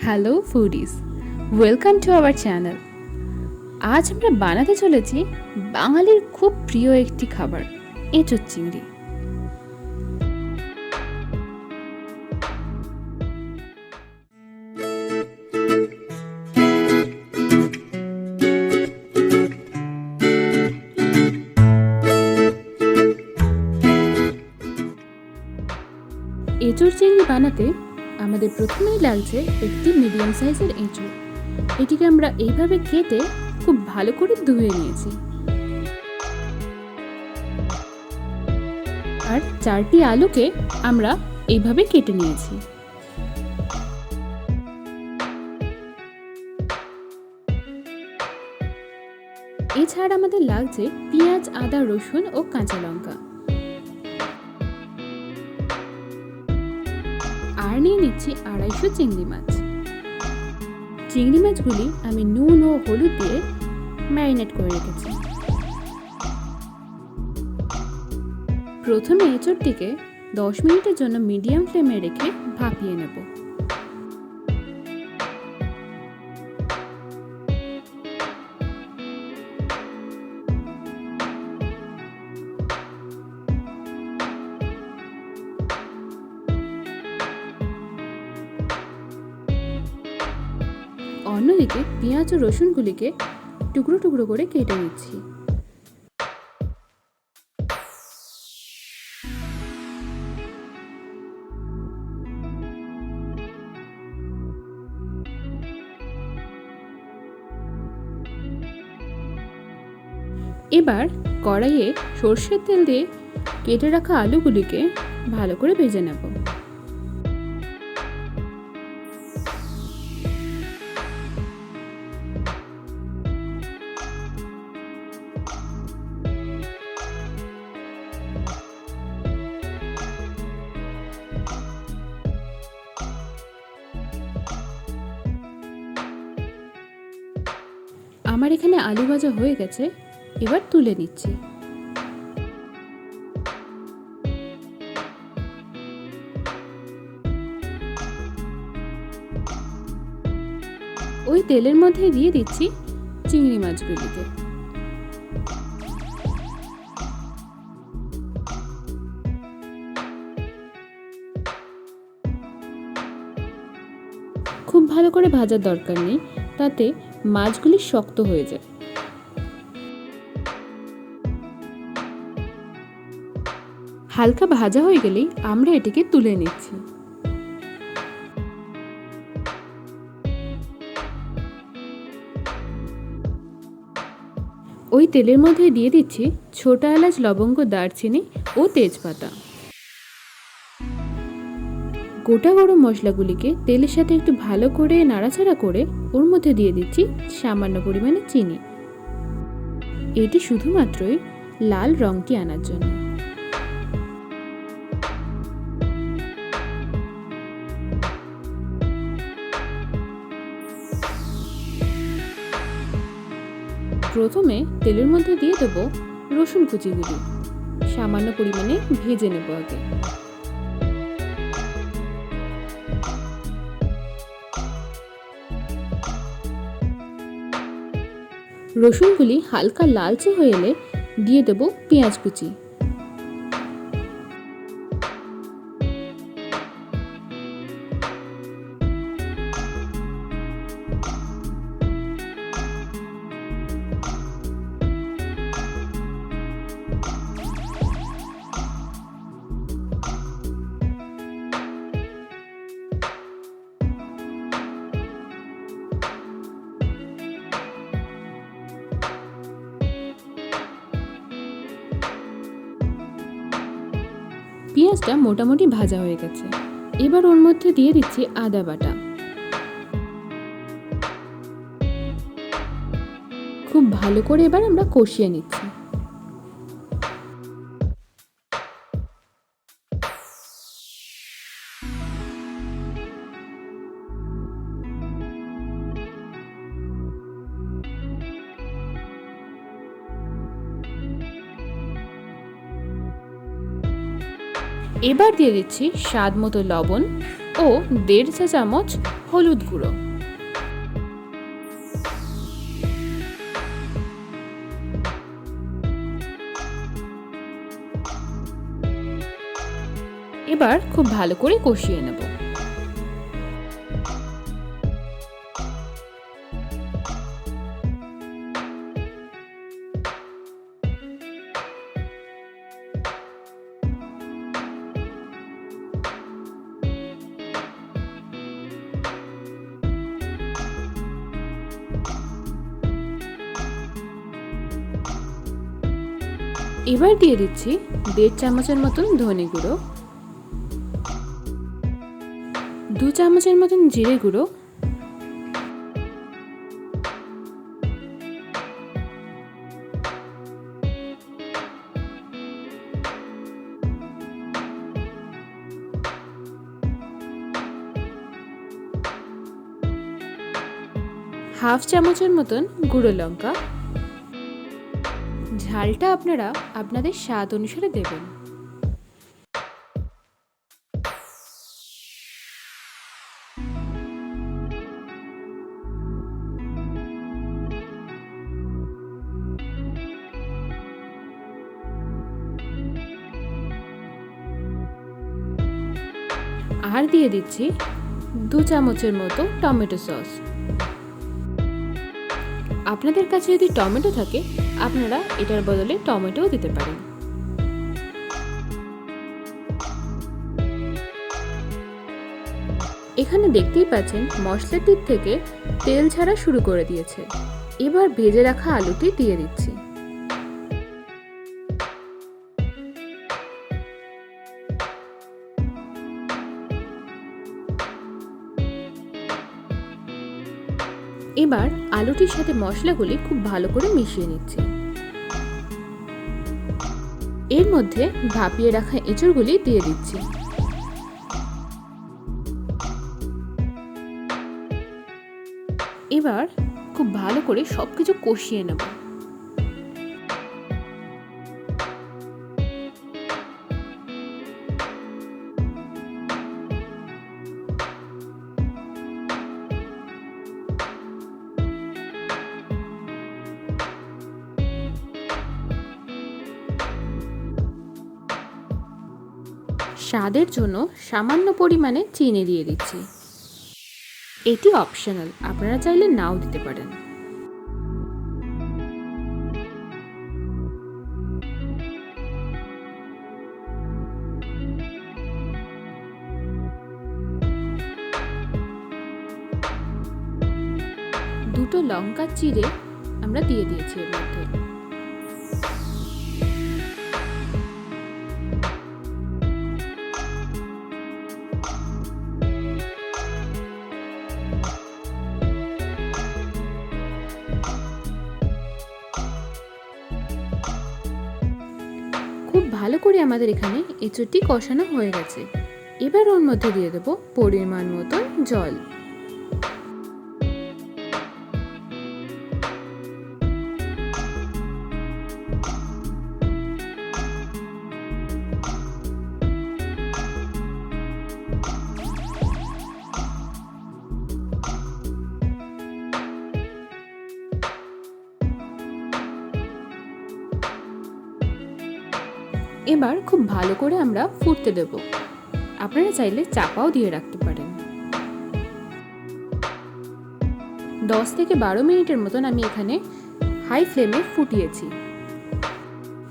Hello foodies, welcome to our channel. আজ আমরা বানাতে চলেছি বাঙালির খুব প্রিয় একটি খাবার, এঁচোড় চিংড়ি। এঁচোড় চিংড়ি বানাতে আমাদের প্রথমেই লাগছে একটি মিডিয়াম সাইজের এঁচোড়। এটিকে আমরা এইভাবে কেটে খুব ভালো করে ধুয়ে নিয়েছি। আর 4টি আলুকে আমরা এইভাবে কেটে নিয়েছি। এছাড়া আমাদের লাগছে পেঁয়াজ, আদা, রসুন ও কাঁচা লঙ্কা। আর নিয়ে নিচ্ছি 250 চিংড়ি মাছ। চিংড়ি মাছগুলি আমি নুন ও হলুদ দিয়ে ম্যারিনেট করে রেখেছি। প্রথমে এঁচোড়টিকে 10 মিনিটের জন্য মিডিয়াম ফ্লেমে রেখে ভাপিয়ে নেব। অন্যদিকে পেঁয়াজ ও রসুনগুলিকে টুকরো টুকরো করে কেটে নিচ্ছি। এবার কড়াইয়ে সর্ষের তেল দিয়ে কেটে রাখা আলুগুলিকে ভালো করে ভেজে নেব। আমার এখানে আলু ভাজা হয়ে গেছে, এবার তুলে নিচ্ছি। ওই তেলের মধ্যে দিয়ে দিচ্ছি চিংড়ি মাছগুলিকে। খুব ভালো করে ভাজার দরকার নেই, তাতে মাছগুলি শক্ত হয়ে যায়। হালকা ভাজা হয়ে গেলেই আমরা এটিকে তুলে নিচ্ছি। ওই তেলের মধ্যে দিয়ে দিচ্ছি ছোট এলাচ, লবঙ্গ, দারচিনি ও তেজপাতা। গোটা গরম মশলাগুলিকে তেলের সাথে একটু ভালো করে নাড়াচাড়া করে ওর মধ্যে দিয়ে দিচ্ছি সামান্য পরিমাণে চিনি। এটি শুধুমাত্রই লাল রঙটি আনার জন্য। প্রথমে তেলের মধ্যে দিয়ে দেব রসুন কুচিগুলি। সামান্য পরিমাণে ভেজে নেব আগে। রসুনগুলি হালকা লালচে হয়ে এলে দিয়ে দেব পেঁয়াজ কুচি। পেঁয়াজটা মোটামুটি ভাজা হয়ে গেছে, এবার ওর মধ্যে দিয়ে দিচ্ছি আদা বাটা। খুব ভালো করে এবার আমরা কষিয়ে নিচ্ছি। এবার দিয়ে দিচ্ছি স্বাদ মতো লবণ ও 1.5 চা চামচ হলুদ গুঁড়ো। এবার খুব ভালো করে কষিয়ে নেব। এবার দিয়ে দিচ্ছি 1.5 চামচের মতন ধনে গুঁড়ো, 2 চামচের মতন জিরে গুঁড়ো, হাফ চামচের মতন গুঁড়ো লঙ্কা। ঝালটা আপনারা আপনাদের স্বাদ অনুসারে দেবেন। আর দিয়ে দিচ্ছি 2 চামচের মতো টমেটো সস। আপনাদের কাছে যদি টমেটো থাকে আপনারা এটার বদলে টমেটোও দিতে পারেন। এখানে দেখতেই পাচ্ছেন মশলাটির থেকে তেল ছাড়া শুরু করে দিয়েছে। এবার ভেজে রাখা আলুটি দিয়ে দিচ্ছি। এবার আলুটির সাথে মশলাগুলি খুব ভালো করে মিশিয়ে নিচ্ছি। এর মধ্যে ভাপিয়ে রাখা এঁচড়গুলি দিয়ে দিচ্ছি। এবার খুব ভালো করে সবকিছু কষিয়ে নেব। স্বাদের জন্য সামান্য পরিমাণে চিনি দিয়ে দিচ্ছি। এটি অপশনাল, আপনারা চাইলে নাও দিতে পারেন। দুটো লঙ্কা চিড়ে আমরা দিয়ে দিয়েছি এর মধ্যে। খুব ভালো করে আমাদের এখানে এঁচড়টি কষানো হয়ে গেছে। এবার ওর মধ্যে দিয়ে দেবো পরিমাণ মতো জল। এবার খুব ভালো করে আমরা ফুটতে দেব। আপনারা চাইলে চাপাও দিয়ে রাখতে পারেন। 10 থেকে 12 মিনিটের মতন আমি এখানে হাই ফ্লেমে ফুটিয়েছি।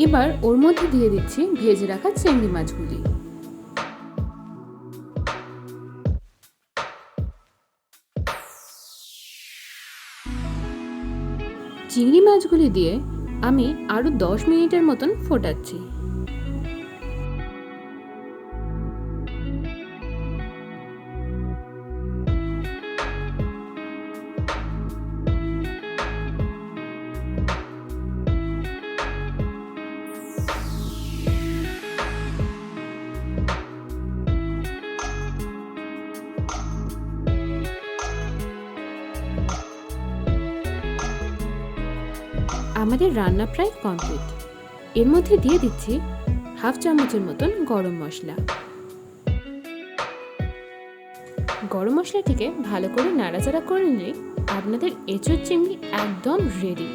এবার ওর মধ্যে দিয়ে দিচ্ছি ভেজে রাখা চিংড়ি মাছগুলি। চিংড়ি মাছগুলি দিয়ে আমি আরো 10 মিনিটের মতন ফোটাচ্ছি। আমাদের রান্না প্রায় কমপ্লিট। এর মধ্যে দিয়ে দিচ্ছি হাফ চামচের মতন গরম মশলা, গরম মশলাটিকে ভালো করে নাড়াচাড়া করে নিলে আপনাদের এঁচোড় চিংড়ি একদম রেডি।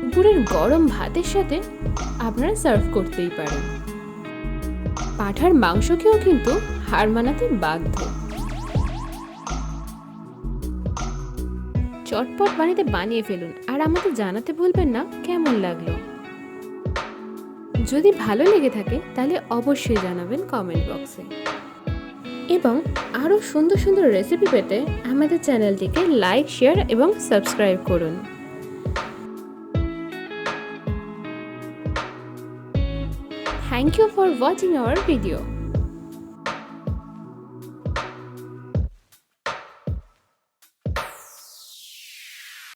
দুপুরের গরম ভাতের সাথে আপনারা সার্ভ করতেই পারেন। পাঁঠার মাংসকেও কিন্তু হার মানাতে বাধ্য। চটপট বাড়িতে বানিয়ে ফেলুন আর আমাদের জানাতে ভুলবেন না কেমন লাগলো। যদি ভালো লেগে থাকে তাহলে অবশ্যই জানাবেন কমেন্ট বক্সে। এবং আরও সুন্দর সুন্দর রেসিপি পেতে আমাদের চ্যানেলটিকে লাইক, শেয়ার এবং সাবস্ক্রাইব করুন। Thank you for watching our video.